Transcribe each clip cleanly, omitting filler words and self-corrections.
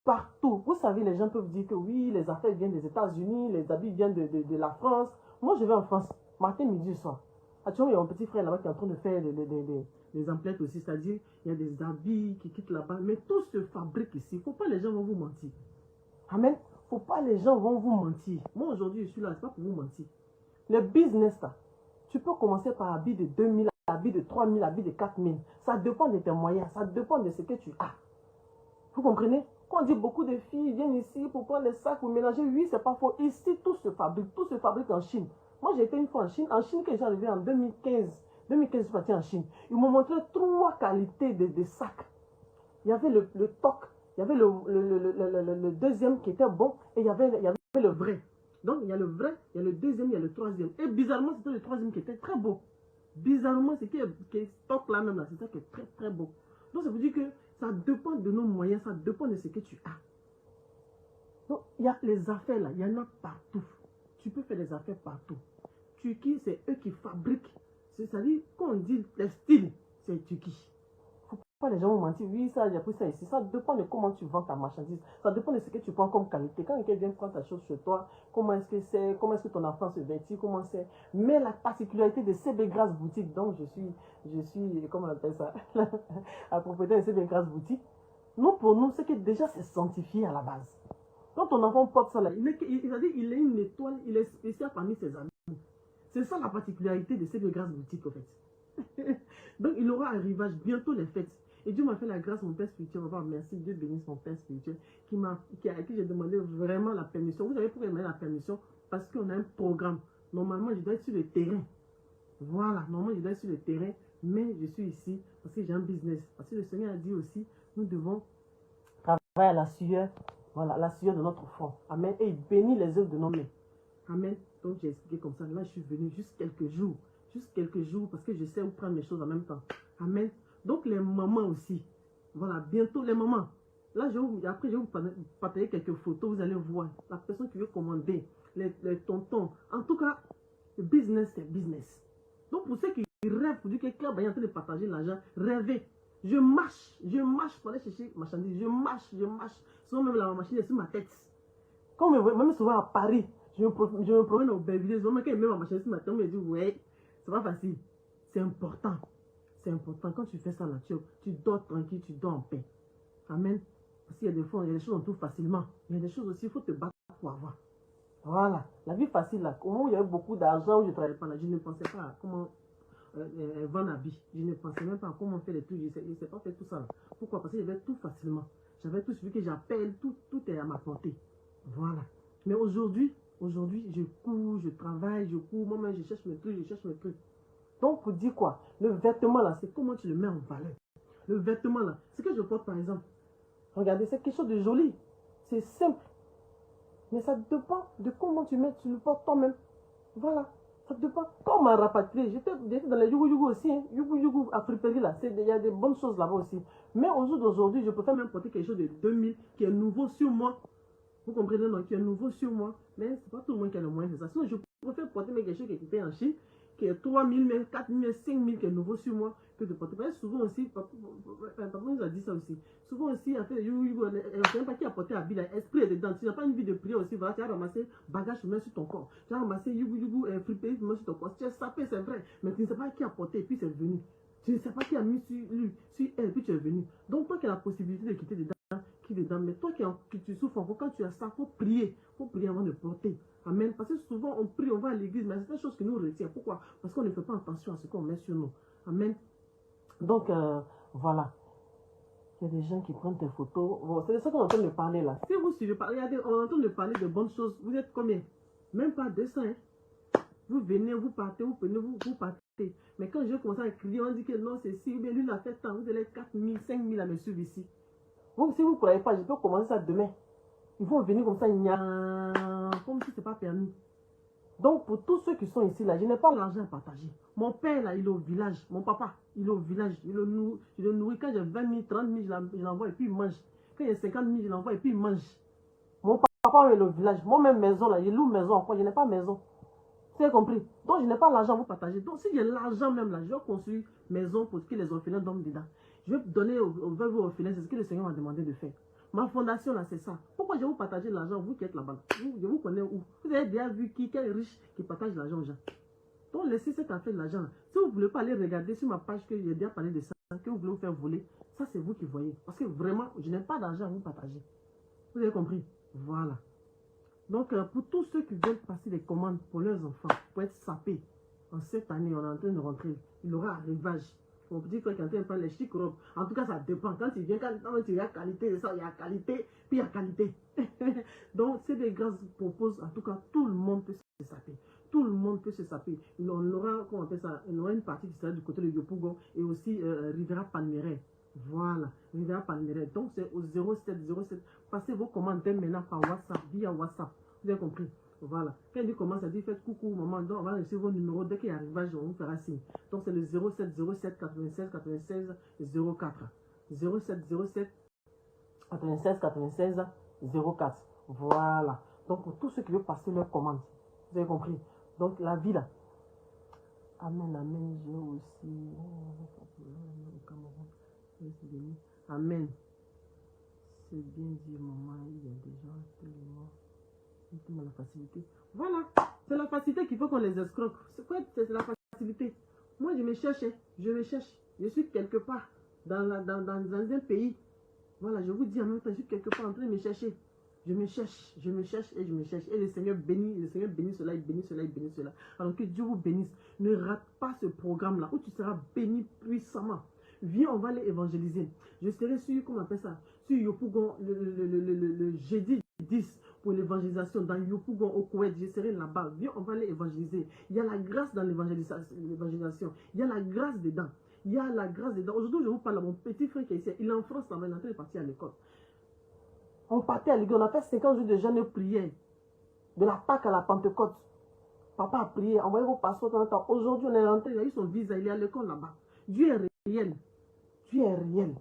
partout. Vous savez, les gens peuvent dire que oui, les affaires viennent des États-Unis, les habits viennent de la France. Moi, je vais en France, matin, midi, soir. Actuellement, il y a un petit frère là-bas qui est en train de faire des emplettes aussi, c'est-à-dire, il y a des habits qui quittent là-bas, mais tout se fabrique ici. Il ne faut pas les gens vont vous mentir. Amen. Il ne faut pas les gens vont vous mentir. Moi, aujourd'hui, je suis là, ce n'est pas pour vous mentir. Le business, là, tu peux commencer par habit de 2000, habit de 3000, habit de 4000. Ça dépend de tes moyens, ça dépend de ce que tu as. Vous comprenez? Quand on dit beaucoup de filles viennent ici pour prendre les sacs, pour mélanger, oui, c'est pas faux. Ici, tout se fabrique en Chine. Moi, j'ai été une fois en Chine. En Chine, quand j'ai arrivé en 2015, je suis parti en Chine. Ils m'ont montré 3 qualités de sacs. Il y avait le toc, il y avait le deuxième qui était bon, et il y avait le vrai. Donc, il y a le vrai, il y a le deuxième, il y a le troisième. Et bizarrement, c'était le troisième qui était très beau. Bizarrement, ce qui est stock là même, là, c'est ça qui est très très beau. Donc, ça veut dire que ça dépend de nos moyens, ça dépend de ce que tu as. Donc, il y a les affaires là, il y en a partout. Tu peux faire des affaires partout. Turquie, c'est eux qui fabriquent. C'est-à-dire, quand on dit textile, c'est Turquie. Faut pas les gens vont mentir, oui, ça, j'ai pris ça ici. Ça dépend de comment tu vends ta marchandise. Ça dépend de ce que tu prends comme qualité. Quand quelqu'un vient prendre ta chose chez toi, comment est-ce que c'est, comment est-ce que ton enfant se vêtit, comment c'est. Mais la particularité de CB Grasse Boutique, donc je suis, comment on appelle ça, la propriétaire de CB Grasse Boutique, nous, pour nous, c'est que déjà c'est sanctifié à la base. Quand ton enfant porte ça là, il est une étoile, il est spécial parmi ses amis. C'est ça la particularité de CB Grasse Boutique, en fait. Donc, il aura un rivage, bientôt les fêtes. Et Dieu m'a fait la grâce, mon Père spirituel. Merci, Dieu bénisse mon Père spirituel, à qui j'ai demandé vraiment la permission. Vous savez pourquoi il m'a donné la permission? Parce qu'on a un programme. Normalement, je dois être sur le terrain. Voilà, normalement, je dois être sur le terrain, mais je suis ici parce que j'ai un business. Parce que le Seigneur a dit aussi, nous devons travailler à la sueur, voilà, la sueur de notre front. Amen. Et il bénit les œuvres de nos mains. Amen. Donc, j'ai expliqué comme ça. Là, je suis venu juste quelques jours. Juste quelques jours parce que je sais où prendre mes choses en même temps. Amen. Donc, les mamans aussi. Voilà, bientôt les mamans. Là, après, je vais vous partager quelques photos. Vous allez voir la personne qui veut commander, les tontons. En tout cas, le business, c'est business. Donc, pour ceux qui rêvent, pour dire que quelqu'un est en train de partager l'argent, rêvez. Je marche pour aller chercher ma marchandise. Je marche. Souvent, même la machine est sur ma tête. Quand même souvent à Paris, je me promène au Belvedere. Souvent, quand il met ma marchandise sur ma tête, on me dit, ouais, c'est pas facile. C'est important. C'est important. Quand tu fais ça là, tu dors tranquille, tu dors en paix. Amen. Parce qu'il y a des fois, il y a des choses on trouve facilement. Il y a des choses aussi, il faut te battre pour avoir. Voilà. La vie facile là, au moment où il y avait beaucoup d'argent, où je ne travaillais pas là, je ne pensais pas à comment vendre habits. Je ne pensais même pas à comment faire les trucs. Je ne sais pas faire tout ça là. Pourquoi? Parce que j'avais tout facilement. J'avais tout celui que j'appelle, tout est à ma portée. Voilà. Mais aujourd'hui, je cours, je travaille, je cours. Moi-même, je cherche mes trucs. Donc, pour dire quoi? Le vêtement là, c'est comment tu le mets en valeur. Le vêtement là, ce que je porte par exemple. Regardez, c'est quelque chose de joli. C'est simple. Mais ça dépend de comment tu le portes toi-même. Voilà. Ça dépend. Quand on m'a rapatrié, j'étais dans les Yougou aussi. Hein. Yougou à friperie là. Il y a des bonnes choses là-bas aussi. Mais au jour d'aujourd'hui, je préfère même porter quelque chose de 2000 qui est nouveau sur moi. Vous comprenez, non? Qui est nouveau sur moi. Mais c'est pas tout le monde qui a le moyen de ça. Sinon, je préfère porter quelque chose qui est équipé en Chine, qui est 3000, 4000, 5000, qui est nouveau sur moi, que de porter. Mais souvent aussi, papa nous a dit ça aussi. Souvent aussi, après, je ne sais pas qui a porté habit là, esprit est dedans. Tu n'as pas une vie de prière aussi, voilà, tu as ramassé bagage humain sur ton corps. Tu as ramassé friperie sur ton corps. Tu es sapé, c'est vrai, mais tu ne sais pas qui a porté, et puis c'est venu. Tu ne sais pas qui a mis sur lui, sur elle, puis tu es venu. Donc, toi qui as la possibilité de quitter dedans, mais toi qui tu souffres encore, quand tu as ça, il faut prier avant de porter. Amen. Parce que souvent on prie, on va à l'église, mais c'est une chose qui nous retient. Pourquoi? Parce qu'on ne fait pas attention à ce qu'on met sur nous. Amen. Donc, voilà. Il y a des gens qui prennent des photos. Bon, c'est de ça qu'on est en train de parler là. Si vous suivez, regardez, on est en train de parler de bonnes choses. Vous êtes combien? Même pas 200. Hein? Vous venez, vous partez, vous prenez, vous partez. Mais quand je commence à crier, on dit que non, c'est si, ou bien lui l'a fait tant, vous allez 4000, 5000 à me suivre ici. Donc, si vous ne croyez pas, je peux commencer ça demain. Ils vont venir comme ça, comme si ce n'est pas permis. Donc, pour tous ceux qui sont ici, là, je n'ai pas l'argent à partager. Mon père, là, il est au village. Mon papa, il est au village. Je le nourris. Quand j'ai 20 000, 30 000, je l'envoie et puis il mange. Quand il y a 50 000, je l'envoie et puis il mange. Mon papa est au village. Moi-même, maison, là, je loue maison encore. Je n'ai pas maison. Vous avez compris? Donc, je n'ai pas l'argent à vous partager. Donc, si j'ai l'argent même, là, je vais construire maison pour que les orphelins dorment dedans. Je vais donner aux veuves et aux orphelins. C'est ce que le Seigneur m'a demandé de faire. Ma fondation, là, c'est ça. Pourquoi je vais vous partager l'argent, vous qui êtes là-bas? Je vous connais où? Vous avez déjà vu quel riche qui partage l'argent aux gens? Donc, laissez cette affaire de l'argent. Si vous ne voulez pas aller regarder sur ma page que j'ai déjà parlé de ça, que vous voulez vous faire voler, ça, c'est vous qui voyez. Parce que vraiment, je n'ai pas d'argent à vous partager. Vous avez compris? Voilà. Donc, pour tous ceux qui veulent passer des commandes pour leurs enfants, pour être sapés, en cette année, on est en train de rentrer. Il aura un rivage. Mon petit frère qui est en train de prendre les chics robes. En tout cas, ça dépend. Quand il vient, quand il y a qualité de ça, il y a qualité, puis il y a qualité. Donc, c'est des grâces proposent. En tout cas, tout le monde peut se saper. Tout le monde peut se saper. On aura, comment on appelle ça, on aura une partie qui sera du côté de Yopougon et aussi Rivera Palmeret. Voilà, Rivera Palmeret. Donc, c'est au 0707. Passez vos commandes dès maintenant par WhatsApp, via WhatsApp. Vous avez compris? Voilà. Quand il commence à dire, faites coucou, maman, donc on va laisser vos numéros. Dès qu'il y a arrivage, on vous fera signe. Donc, c'est le 0707 96 96 04. 0707 96 96 04. Voilà. Donc, pour tous ceux qui veulent passer leurs commandes, vous avez compris? Donc, la vie là. Amen, amen. J'ai aussi. Amen. C'est bien dit, maman. Il y a des gens tellement. La facilité. Voilà, c'est la facilité qu'il faut qu'on les escroque. C'est quoi? C'est la facilité. Moi, je me cherche, je me cherche. Je suis quelque part dans un pays. Voilà, je vous dis en même temps, je suis quelque part en train de me chercher. Je me cherche, je me cherche et je me cherche. Et le Seigneur bénit cela, il bénit cela, il bénit cela. Alors que Dieu vous bénisse. Ne rate pas ce programme-là où tu seras béni puissamment. Viens, on va aller évangéliser. Je serai sur, comment on appelle ça, sur Yopougon le jeudi 10 pour l'évangélisation dans Yopougon au Koweït. Je serai là-bas. Viens, on va aller évangéliser. Il y a la grâce dans l'évangélisation. Il y a la grâce dedans. Il y a la grâce dedans. Aujourd'hui, je vous parle à mon petit frère qui est ici. Il est en France, là, il est en train de partir à l'école. On partait à l'église, on a fait 50 jours de jeûne et prière. De la Pâque à la Pentecôte. Papa a prié, envoyez vos passeports dans le temps. Aujourd'hui, on est rentré, il a eu son visa, il est à l'école là-bas. Dieu est réel. Dieu est réel.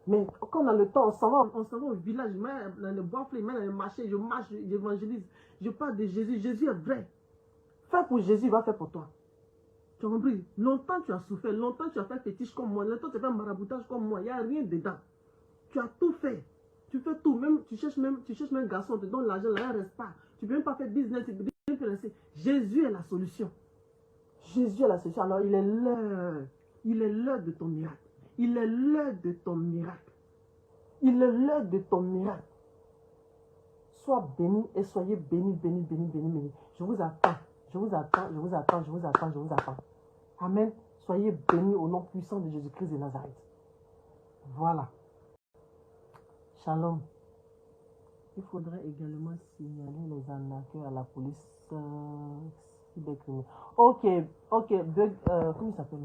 Mais quand on a le temps, on s'en va au village, je mets dans le bois frais, je mets dans le marché, je marche, j'évangélise. Je parle de Jésus. Jésus est vrai. Fais pour Jésus, il va faire pour toi. Tu as compris? Longtemps tu as souffert, longtemps tu as fait fétiche comme moi, longtemps tu as fait maraboutage comme moi, il n'y a rien dedans. Tu as tout fait. Tu fais tout, même tu cherches même un garçon, on te donne l'argent, là, il ne reste pas. Tu ne peux même pas faire business, tu peux bien faire. Jésus est la solution. Jésus est la solution. Alors il est l'heure. Il est l'heure de ton miracle. Il est l'heure de ton miracle. Il est l'heure de ton miracle. Sois béni et soyez béni, béni, béni, béni, béni. Je vous attends. Je vous attends, je vous attends, je vous attends, je vous attends. Amen. Soyez bénis au nom puissant de Jésus-Christ de Nazareth. Voilà. Shalom. Il faudrait également signaler les arnaqueurs à la police cybercriminelle. Ok, comment il s'appelle?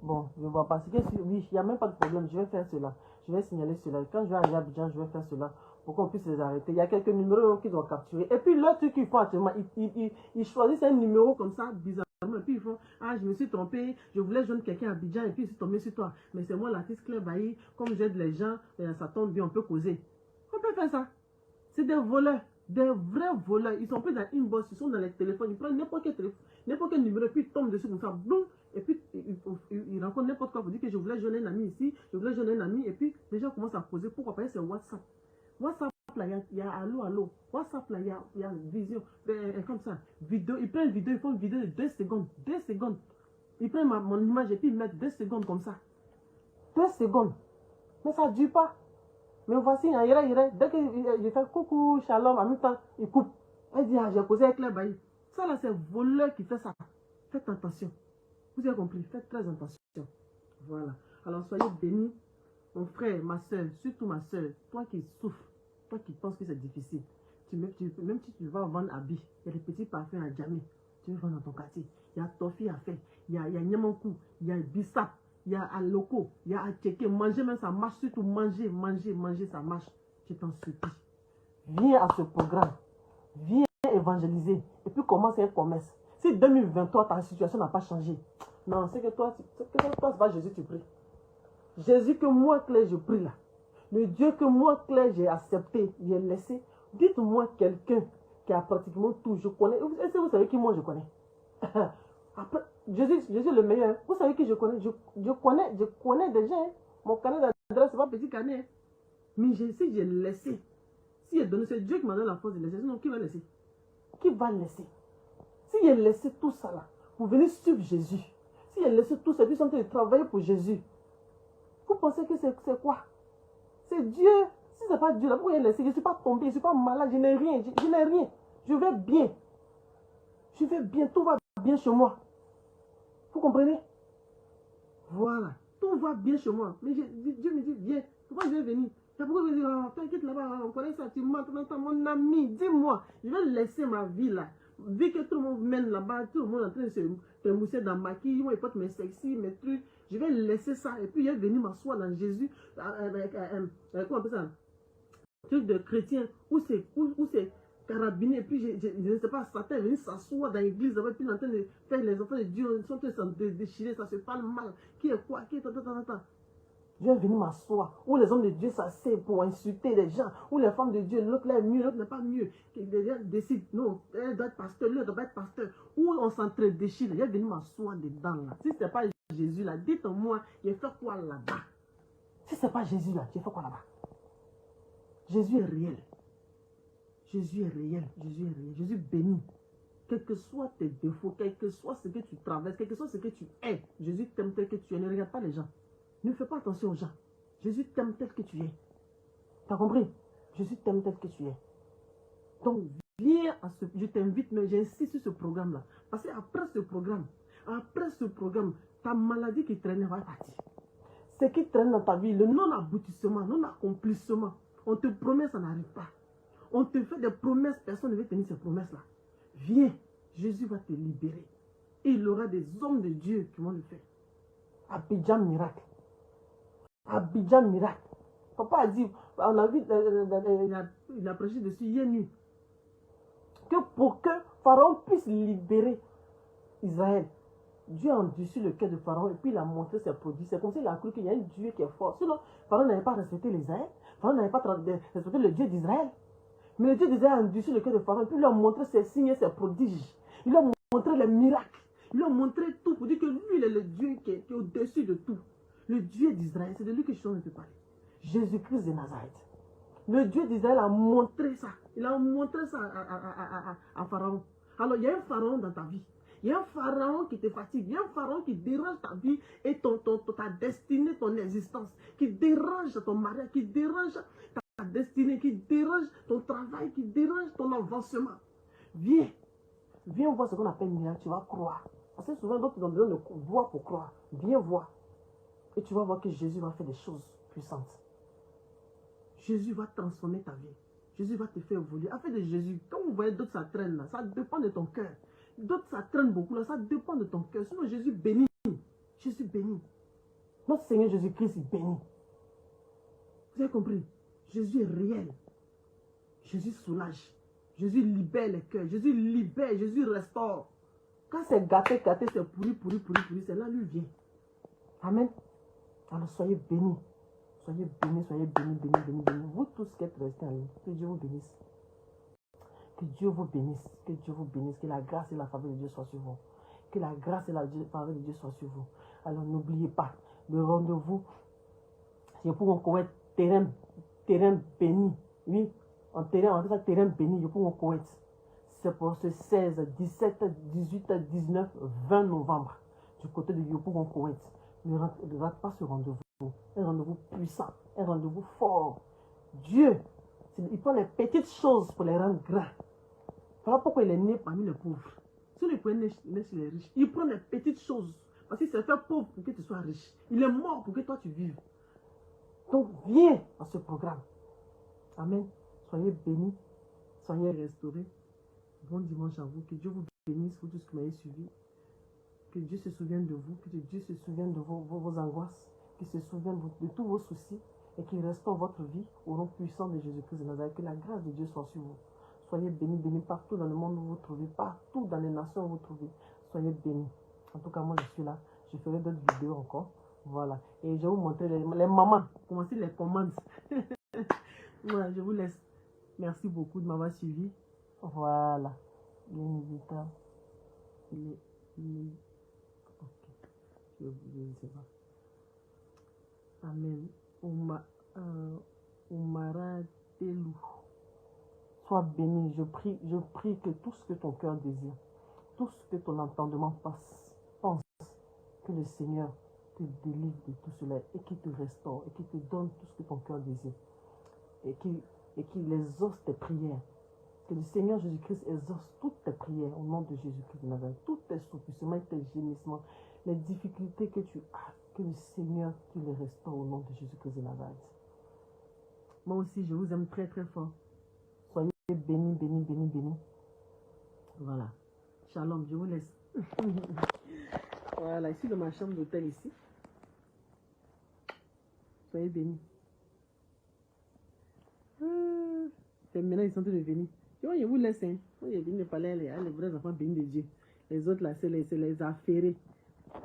Bon, je ne vois pas. Oui, il n'y a même pas de problème. Je vais faire cela. Je vais signaler cela. Quand je vais arriver à Abidjan, je vais faire cela pour qu'on puisse les arrêter. Il y a quelques numéros qu'ils ont capturés. Et puis, l'autre truc qu'ils font actuellement, ils choisissent un numéro comme ça, bizarrement. Et puis, ils font, ah, je me suis trompé. Je voulais joindre quelqu'un à Abidjan et puis, je suis tombé sur toi. Mais c'est moi, l'artiste Claire Bailly. Comme j'aide les gens, ça tombe bien, on peut causer. On peut faire ça. C'est des voleurs. Des vrais voleurs. Ils sont pris dans inbox, ils sont dans les téléphones. Ils prennent n'importe quel téléphone, n'importe quel numéro, et puis ils tombent dessus comme ça. Boum. Et puis, ils rencontrent n'importe quoi pour dire que je voulais joindre un ami ici, je voulais joindre un ami, et puis les gens commencent à poser. Pourquoi? Parce que c'est WhatsApp. WhatsApp, là, il y a allô, allô. WhatsApp, là, il y a vision. Comme ça. Vidéo, ils prennent une vidéo, ils font une vidéo de 2 secondes. 2 secondes. Ils prennent mon image et puis ils mettent 2 secondes comme ça. 2 secondes. Mais ça ne dure pas. Mais voici, dès que je fais coucou, shalom, en même temps, il coupe. Elle dit, ah, j'ai posé avec Claire Bailly. Ça, là, c'est voleur qui fait ça. Faites attention. Vous avez compris? Faites très attention. Voilà. Alors, soyez bénis. Mon frère, ma soeur, surtout ma soeur, toi qui souffres, toi qui penses que c'est difficile, même si tu vas vendre habits, il y a des petits parfums à Djamé, tu veux vendre dans ton quartier. Il y a Tofi à faire, il y a Nyamankou, il y a Bissap, il y a Aloko, il y a Tcheke. Manger même ça marche, surtout manger, ça marche. Je t'en supplie. Viens à ce programme. Viens évangéliser. Et puis commence un commerce. Si 2023, ta situation n'a pas changé. Non, c'est que toi, c'est pas Jésus tu pries. Jésus que moi, Claire, je prie là. Le Dieu que moi, Claire, j'ai accepté, j'ai laissé. Dites-moi quelqu'un qui a pratiquement tout. Je connais. Est-ce que vous savez qui moi je connais? Après, Jésus est le meilleur. Vous savez qui je connais? Je connais des gens. Mon carnet d'adresse, c'est pas petit carnet. Mais si j'ai laissé, si j'ai donné, c'est Dieu qui m'a donné la force de laisser. Sinon, qui va laisser? Qui va laisser? Si j'ai laissé tout ça là, pour venir suivre Jésus, si j'ai laissé tout ça, puis je suis en train de travailler pour Jésus, vous pensez que c'est quoi? C'est Dieu. Si ce n'est pas Dieu, là, pourquoi j'ai laissé? Je ne suis pas tombé, je ne suis pas malade, je n'ai rien, je n'ai rien. Je vais bien. Je vais bien, tout va bien chez moi. Vous comprenez? Voilà, tout va bien chez moi. Mais Dieu me dit, viens, pourquoi je vais venir? C'est pourquoi je vais dire, oh, t'inquiète là-bas, on connaît ça, tu manques maintenant, mon ami, dis-moi, je vais laisser ma vie là. Vu que tout le monde mène là-bas, tout le monde est en train de se mousser dans ma quille, moi, ils portent mes sexy, mes trucs, je vais laisser ça, et puis je vais venir m'asseoir dans Jésus, comment on appelle ça? Truc de chrétien, où c'est carabiné, et puis je ne sais pas, Satan est venu s'asseoir dans l'église, et puis il est en train de faire les enfants de Dieu, ils sont en train de déchirer, ça se parle mal, qui est quoi, qui est attends. Je vais venir m'asseoir, où les hommes de Dieu s'asseyent pour insulter les gens, où les femmes de Dieu, l'autre là est mieux, l'autre n'est pas mieux, les gens décident, non, elle doit être pasteur, l'autre doit pas être pasteur, où on s'entre-déchire, je vais venir m'asseoir dedans là. Si ce n'est pas Jésus là, dites-moi, il fait quoi là-bas? Si ce n'est pas Jésus là, tu fais quoi là-bas? Jésus est réel. Jésus est réel. Jésus est réel. Jésus bénit. Quels que soient tes défauts, quel que soit ce que tu traverses, quel que soit ce que tu es, Jésus t'aime tel que tu es. Ne regarde pas les gens. Ne fais pas attention aux gens. Jésus t'aime tel que tu es. Tu as compris? Jésus t'aime tel que tu es. Donc, viens à ce... Je t'invite, mais j'insiste sur ce programme-là. Parce qu'après ce programme, ta maladie qui traînait va partir. Ce qui traîne dans ta vie, le non-aboutissement, non-accomplissement, on te promet, ça n'arrive pas. On te fait des promesses, personne ne veut tenir ces promesses-là. Viens, Jésus va te libérer. Et il y aura des hommes de Dieu qui vont le faire. Abidjan miracle. Abidjan miracle. Papa a dit, on a vu, il a prêché dessus hier nuit, que pour que Pharaon puisse libérer Israël, Dieu a endurci le cœur de Pharaon et puis il a montré ses produits. C'est comme s'il a cru qu'il y a un Dieu qui est fort. Sinon, Pharaon n'avait pas respecté l'Israël. Pharaon n'avait pas respecté le Dieu d'Israël. Mais le Dieu d'Israël a endurci le cœur de Pharaon et puis il lui a montré ses signes et ses prodiges. Il lui a montré les miracles. Il lui a montré tout pour dire que lui, il est le Dieu qui est au-dessus de tout. Le Dieu d'Israël, c'est de lui que je suis en train de parler. Jésus-Christ de Nazareth. Le Dieu d'Israël a montré ça. Il a montré ça à Pharaon. Alors, il y a un Pharaon dans ta vie. Il y a un pharaon qui te fatigue, il y a un pharaon qui dérange ta vie et ta destinée, ton existence, qui dérange ton mariage, qui dérange ta destinée, qui dérange ton travail, qui dérange ton avancement. Viens voir ce qu'on appelle miracle, tu vas croire. Parce que souvent d'autres ont besoin de voir pour croire. Viens voir. Et tu vas voir que Jésus va faire des choses puissantes. Jésus va transformer ta vie. Jésus va te faire évoluer. Afin de Jésus, quand vous voyez d'autres ça traîne là, ça dépend de ton cœur. D'autres ça traîne beaucoup là, ça dépend de ton cœur. Sinon Jésus bénit. Jésus bénit. Notre Seigneur Jésus-Christ il bénit. Vous avez compris? Jésus est réel. Jésus soulage. Jésus libère les cœurs. Jésus libère. Jésus restaure. Quand c'est gâté, c'est pourri, c'est là lui vient. Amen. Alors soyez bénis. Soyez bénis, bénis. Vous tous qui êtes restés en ligne, que Dieu vous bénisse. Que Dieu vous bénisse. Que Dieu vous bénisse. Que la grâce et la faveur de Dieu soient sur vous. Que la grâce et la faveur de Dieu soient sur vous. Alors n'oubliez pas, le rendez-vous, c'est pour qu'on connaisse terrain béni. Oui, on fait ça terrain béni, pour qu'on connaisse. C'est pour ce 16, 17, 18, 19, 20 novembre, du côté de Yopougon Koweït. Ne rate pas ce rendez-vous. Un rendez-vous puissant, un rendez-vous fort. Dieu, il prend les petites choses pour les rendre grands. Voilà pourquoi il est né parmi les pauvres. Si il peut naître chez les riches, il prend les petites choses. Parce qu'il s'est fait pauvre pour que tu sois riche. Il est mort pour que toi tu vives. Donc viens à ce programme. Amen. Soyez bénis, soyez restaurés. Bon dimanche à vous. Que Dieu vous bénisse, vous tous qui m'avez suivi. Que Dieu se souvienne de vous. Que Dieu se souvienne de vos angoisses. Qu'il se souvienne de tous vos soucis. Et qu'il restaure votre vie au nom puissant de Jésus-Christ de Nazareth. Que la grâce de Dieu soit sur vous. Soyez bénis, bénis partout dans le monde où vous vous trouvez. Partout dans les nations où vous vous trouvez. Soyez bénis. En tout cas, moi je suis là. Je ferai d'autres vidéos encore. Voilà. Et je vais vous montrer les mamans. Commencez les commandes. Voilà, je vous laisse. Merci beaucoup de m'avoir suivi. Voilà. Bien évidemment. Ok. Je ne sais pas. Amen. Oumara Delou. Sois béni. Je prie que tout ce que ton cœur désire, tout ce que ton entendement pense, que le Seigneur te délivre de tout cela et qu'il te restaure et qu'il te donne tout ce que ton cœur désire et qu'il exauce tes prières. Que le Seigneur Jésus-Christ exauce toutes tes prières au nom de Jésus-Christ de Nazareth, tous tes soupisements, tes gémissements, les difficultés que tu as, que le Seigneur te les restaure au nom de Jésus-Christ de Nazareth. Moi aussi, je vous aime très très fort. Soyez bénis, bénis, bénis, bénis. Voilà. Shalom, je vous laisse. Voilà, ici dans ma chambre d'hôtel ici. Soyez bénis. Maintenant, ils sont tous venus. Je vous laisse. Hein. Moi, je viens de parler, les vrais enfants bénis de Dieu. Les autres, là, c'est les affairés.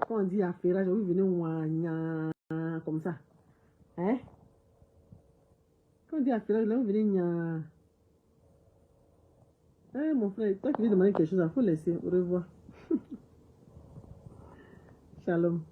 Quand on dit affairage, vous venez comme ça. Hein? Quand on dit affairage, là, vous venez mon frère, toi qui veux demander quelque chose, il faut laisser. Au revoir. Shalom.